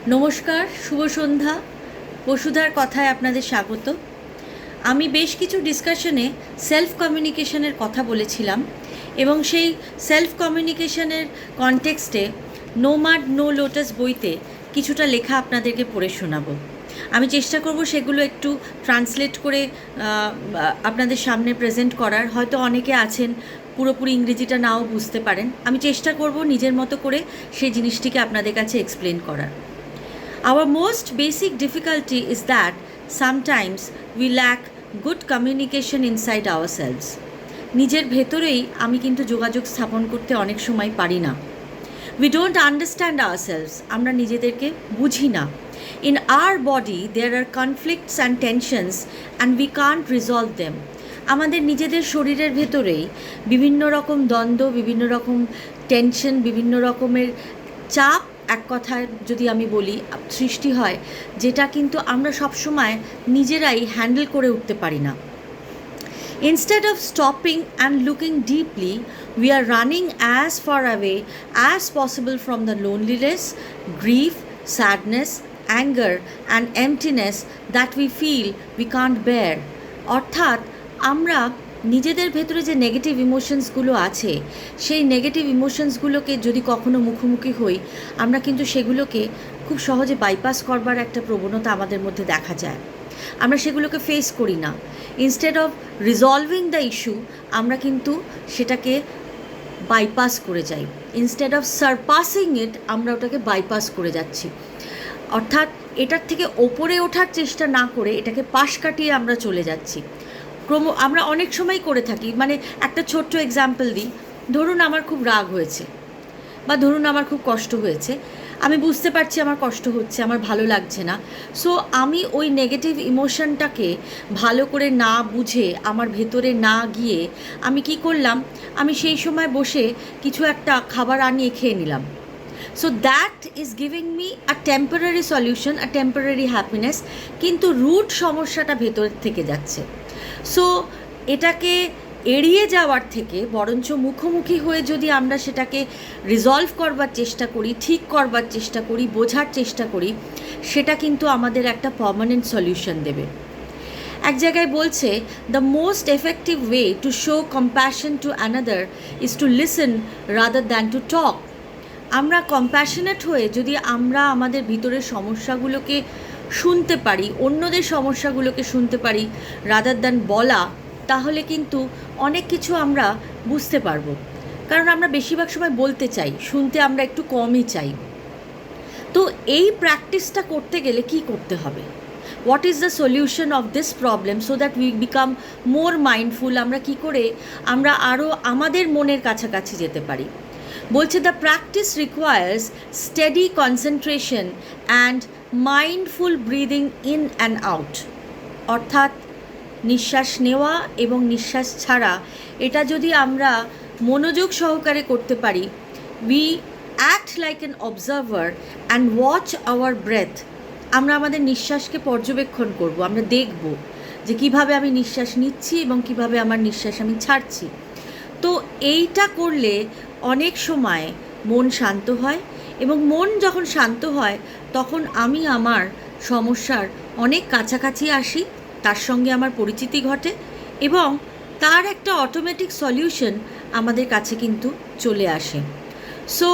নমস্কার, শুভ সন্ধ্যা। বসুধার কথায় আপনাদের স্বাগত। আমি বেশ কিছু ডিসকাশনে সেলফ কমিউনিকেশনের কথা বলেছিলাম এবং সেই সেলফ কমিউনিকেশনের কনটেক্সটে নো মাড নো লোটাস বইতে কিছুটা লেখা আপনাদেরকে পড়ে শোনাবো। আমি চেষ্টা করব সেগুলো একটু ট্রান্সলেট করে আপনাদের সামনে প্রেজেন্ট করার। হয়তো অনেকে আছেন পুরোপুরি ইংরেজিটা নাও বুঝতে পারেন। আমি চেষ্টা করব নিজের মতো করে সেই জিনিসটিকে আপনাদের কাছে এক্সপ্লেন করার। Our most basic difficulty is that sometimes we lack good communication inside ourselves. নিজের ভেতরেই আমি কিন্তু যোগাযোগ স্থাপন করতে অনেক সময় পারি না। We don't understand ourselves. আমরা নিজেদেরকে বুঝি না। In our body there are conflicts and tensions and we can't resolve them. আমাদের নিজেদের শরীরের ভেতরেই বিভিন্ন রকম দ্বন্দ্ব, বিভিন্ন রকম টেনশন, বিভিন্ন রকমের চাপ, এক কথায় যদি আমি বলি, সৃষ্টি হয়, যেটা কিন্তু আমরা সবসময় নিজেরাই হ্যান্ডেল করে উঠতে পারি না। Instead of stopping and looking deeply, we are running as far away as possible from the loneliness, grief, sadness, anger and emptiness that we feel we can't bear. অর্থাৎ আমরা নিজেদের ভেতরে যে নেগেটিভ ইমোশনসগুলো আছে, সেই নেগেটিভ ইমোশনসগুলোকে যদি কখনো মুখোমুখি হই, আমরা কিন্তু সেগুলোকে খুব সহজে বাইপাস করবার একটা প্রবণতা আমাদের মধ্যে দেখা যায়। আমরা সেগুলোকে ফেস করি না। Instead of resolving the issue, আমরা কিন্তু সেটাকে বাইপাস করে যাই। ইনস্টেড অফ সারপাসিং ইট, আমরা ওটাকে বাইপাস করে যাচ্ছি। অর্থাৎ এটার থেকে ওপরে ওঠার চেষ্টা না করে এটাকে পাশ কাটিয়ে আমরা চলে যাচ্ছি। আমরা অনেক সময় করে থাকি। মানে একটা ছোট্ট এক্সাম্পল দিই। ধরুন আমার খুব রাগ হয়েছে, বা ধরুন আমার খুব কষ্ট হয়েছে। আমি বুঝতে পারছি আমার কষ্ট হচ্ছে, আমার ভালো লাগছে না। সো আমি ওই নেগেটিভ ইমোশনটাকে ভালো করে না বুঝে, আমার ভেতরে না গিয়ে আমি কি করলাম, আমি সেই সময় বসে কিছু একটা খাবার আনিয়ে খেয়ে নিলাম। So that is giving me a temporary solution, a temporary happiness, কিন্তু রুট সমস্যাটা ভেতর থেকে যাচ্ছে। সো এটাকে এড়িয়ে যাওয়ার থেকে বরঞ্চ মুখোমুখি হয়ে যদি আমরা সেটাকে রিজলভ করবার চেষ্টা করি, ঠিক করবার চেষ্টা করি, বোঝার চেষ্টা করি, সেটা কিন্তু আমাদের একটা পার্মানেন্ট সলিউশন দেবে। এক জায়গায় বলছে, the most effective way to show compassion to another is to listen rather than to talk. আমরা কম্প্যাশনেট হয়ে যদি আমরা আমাদের ভিতরের সমস্যাগুলোকে শুনতে পারি, অন্যদের সমস্যাগুলোকে শুনতে পারি রাদার দ্যান বলা, তাহলে কিন্তু অনেক কিছু আমরা বুঝতে পারবো। কারণ আমরা বেশিরভাগ সময় বলতে চাই, শুনতে আমরা একটু কমই চাই। তো এই প্র্যাকটিসটা করতে গেলে কি করতে হবে? What is the solution of this problem so that we become more mindful? আমরা কি করে আমরা আরও আমাদের মনের কাছাকাছি যেতে পারি? বলছে, the practice requires steady concentration and mindful breathing in and out. অর্থাৎ নিঃশ্বাস নেওয়া এবং নিঃশ্বাস ছাড়া, এটা যদি আমরা মনোযোগ সহকারে করতে পারি, we act like an observer and watch our breath. আমরা আমাদের নিঃশ্বাসকে পর্যবেক্ষণ করব, আমরা দেখব যে কিভাবে আমি নিঃশ্বাস নিচ্ছি এবং কিভাবে আমার নিঃশ্বাস আমি ছাড়ছি। তো এইটা করলে অনেক সময় মন শান্ত হয়, এবং মন যখন শান্ত হয় তখন আমি আমার সমস্যার অনেক কাছাকাছি আসি, তার সঙ্গে আমার পরিচিতি ঘটে এবং তার একটা অটোমেটিক সলিউশন আমাদের কাছে কিন্তু চলে আসে। সো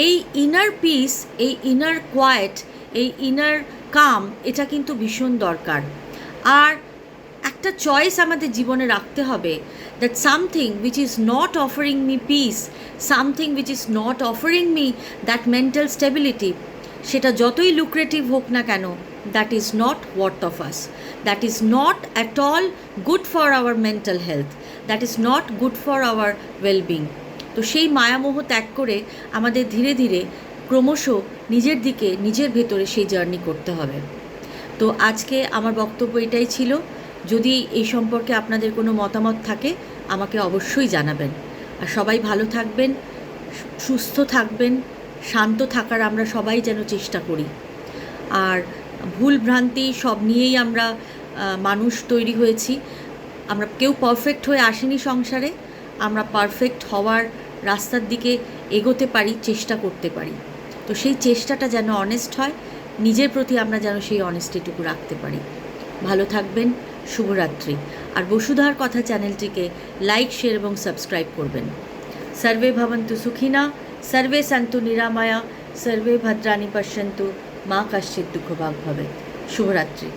এই ইনার পিস, এই ইনার কোয়াইট, এই ইনার কাম, এটা কিন্তু ভীষণ দরকার। আর একটা চয়েস আমাদের জীবনে রাখতে হবে, that something which is not offering me piece, something which is not offering me that mental stability, সেটা যতই লুক্রেটিভ হোক না কেন, that is not worth of us, that is not at all good for our mental health, that is not good for our wellbeing. তো সেই মায়ামোহ ত্যাগ করে আমাদের ধীরে ধীরে ক্রমশ নিজের দিকে, নিজের ভেতরে সেই জার্নি করতে হবে। তো আজকে আমার বক্তব্য এটাই ছিল। যদি এই সম্পর্কে আপনাদের কোনো মতামত থাকে আমাকে অবশ্যই জানাবেন। আর সবাই ভালো থাকবেন, সুস্থ থাকবেন, শান্ত থাকার আমরা সবাই যেন চেষ্টা করি। আর ভুল ভ্রান্তি সব নিয়েই আমরা মানুষ তৈরি হয়েছি। আমরা কেউ পারফেক্ট হয়ে আসেনি সংসারে। আমরা পারফেক্ট হওয়ার রাস্তার দিকে এগোতে পারি, চেষ্টা করতে পারি। তো সেই চেষ্টাটা যেন অনেস্ট হয়, নিজের প্রতি আমরা যেন সেই অনেস্টিটুকু রাখতে পারি। ভালো থাকবেন, শুভরাত্রি। আর বসুধার কথা চ্যানেলটিকে লাইক, শেয়ার এবং সাবস্ক্রাইব করবেন। সর্বে ভবন্তু সুখিনা, সর্বে সন্তু নিরাময়া, সর্বে ভদ্রাণি পশ্যন্তু, মা কশ্চিৎ দুঃখভাগ ভবেৎ। শুভরাত্রি।